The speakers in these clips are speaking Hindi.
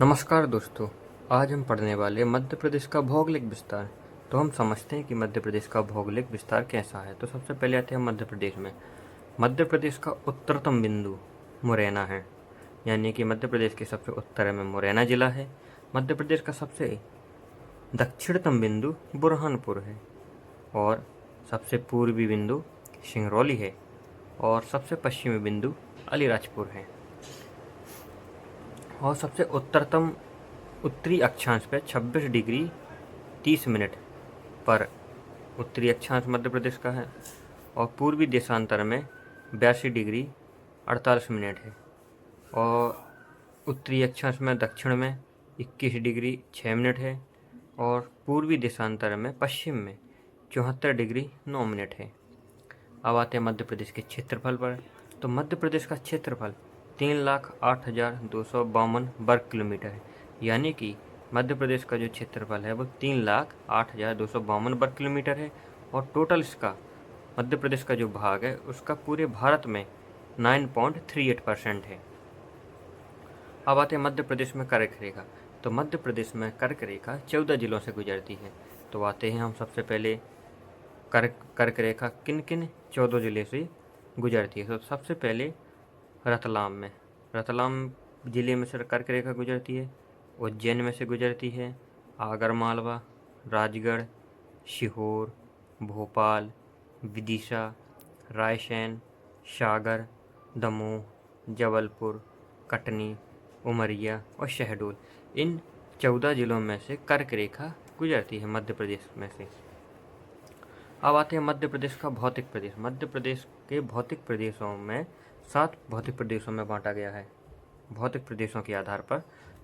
नमस्कार दोस्तों, आज हम पढ़ने वाले मध्य प्रदेश का भौगोलिक विस्तार। तो हम समझते हैं कि मध्य प्रदेश का भौगोलिक विस्तार कैसा है। तो सबसे पहले आते हैं मध्य प्रदेश में। मध्य प्रदेश का उत्तरतम बिंदु मुरैना है, यानी कि मध्य प्रदेश के सबसे उत्तर में मुरैना जिला है। मध्य प्रदेश का सबसे दक्षिणतम बिंदु बुरहानपुर है और सबसे पूर्वी बिंदु सिंगरौली है और सबसे पश्चिमी बिंदु अलीराजपुर है और सबसे उत्तरी अक्षांश पे 26 डिग्री 30 मिनट पर उत्तरी अक्षांश मध्य प्रदेश का है और पूर्वी देशांतर में 82 डिग्री 48 मिनट है और उत्तरी अक्षांश में दक्षिण में 21 डिग्री 6 मिनट है और पूर्वी देशांतर में पश्चिम में 74 डिग्री 9 मिनट है। अब आते हैं मध्य प्रदेश के क्षेत्रफल पर। तो मध्य प्रदेश का क्षेत्रफल 3,08,252 वर्ग किलोमीटर है, यानी कि मध्य प्रदेश का जो क्षेत्रफल है वो 3,08,252 वर्ग किलोमीटर है और टोटल इसका मध्य प्रदेश का जो भाग है उसका पूरे भारत में 9.38% है। अब आते हैं मध्य प्रदेश में कर्क रेखा। तो मध्य प्रदेश में कर्क रेखा 14 जिलों से गुजरती है। तो आते हैं हम सबसे पहले कर्क रेखा किन किन 14 जिले से गुजरती है। तो सबसे पहले रतलाम जिले में से कर्क रेखा गुजरती है, उज्जैन में से गुजरती है, आगरमालवा, राजगढ़, सीहोर, भोपाल, विदिशा, रायसेन, सागर, दमोह, जबलपुर, कटनी, उमरिया और शहडोल, इन 14 जिलों में से कर्क रेखा गुजरती है मध्य प्रदेश में से। अब आते हैं मध्य प्रदेश का भौतिक प्रदेश। मध्य प्रदेश के भौतिक प्रदेशों में 7 भौतिक प्रदेशों में बांटा गया है। भौतिक प्रदेशों के आधार पर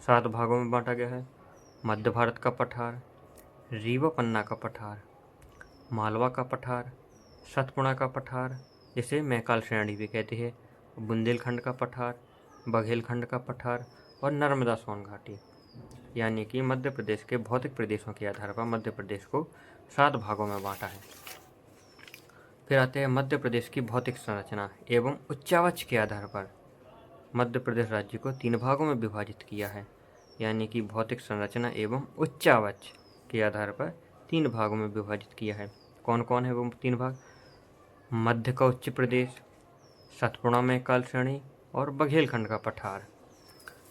7 भागों में बांटा गया है। मध्य भारत का पठार, रीवा पन्ना का पठार, मालवा का पठार, सतपुड़ा का पठार जिसे मैकाल श्रेणी भी कहते हैं, बुंदेलखंड का पठार, बघेलखंड का पठार और नर्मदा सोन घाटी। यानी कि मध्य प्रदेश के भौतिक प्रदेशों के आधार पर मध्य प्रदेश को 7 भागों में बांटा है। फिर आते हैं मध्य प्रदेश की भौतिक संरचना एवं उच्चावच के आधार पर मध्य प्रदेश राज्य को 3 भागों में विभाजित किया है। यानी कि भौतिक संरचना एवं उच्चावच के आधार पर 3 भागों में विभाजित किया है। कौन कौन है वो 3 भाग? मध्य का उच्च प्रदेश, सतपुड़ा मैकाल श्रेणी और बघेलखंड का पठार।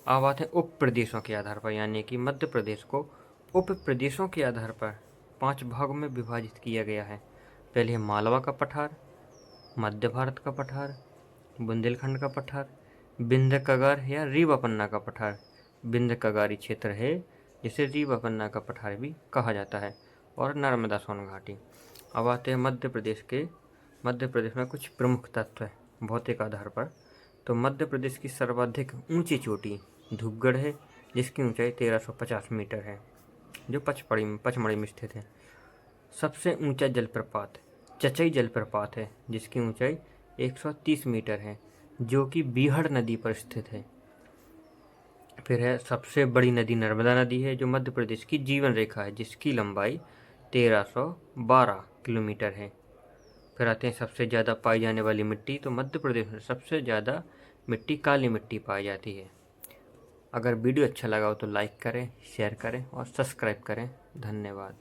अब आते हैं उप प्रदेशों के आधार पर, यानी कि मध्य प्रदेश को उप प्रदेशों के आधार पर 5 भागों में विभाजित किया गया है। पहले है मालवा का पठार, मध्य भारत का पठार, बुंदेलखंड का पठार, विंध्य कगार या रीवा पन्ना का पठार। विंध्य कगारी क्षेत्र है जिसे रीवा पन्ना का पठार भी कहा जाता है, और नर्मदा सोन घाटी। अब आते हैं मध्य प्रदेश में कुछ प्रमुख तत्व है भौतिक आधार पर। तो मध्य प्रदेश की सर्वाधिक ऊंची चोटी धूपगढ़ है जिसकी ऊंचाई 1350 मीटर है, जो पचमढ़ी में स्थित है। सबसे ऊंचा जलप्रपात चचई जलप्रपात है जिसकी ऊंचाई 130 मीटर है, जो कि बीहड़ नदी पर स्थित है। फिर है सबसे बड़ी नदी नर्मदा नदी है जो मध्य प्रदेश की जीवन रेखा है, जिसकी लंबाई 1312 किलोमीटर है। फिर आते हैं सबसे ज़्यादा पाई जाने वाली मिट्टी। तो मध्य प्रदेश में सबसे ज़्यादा मिट्टी काली मिट्टी पाई जाती है। अगर वीडियो अच्छा लगा हो तो लाइक करें, शेयर करें और सब्सक्राइब करें। धन्यवाद।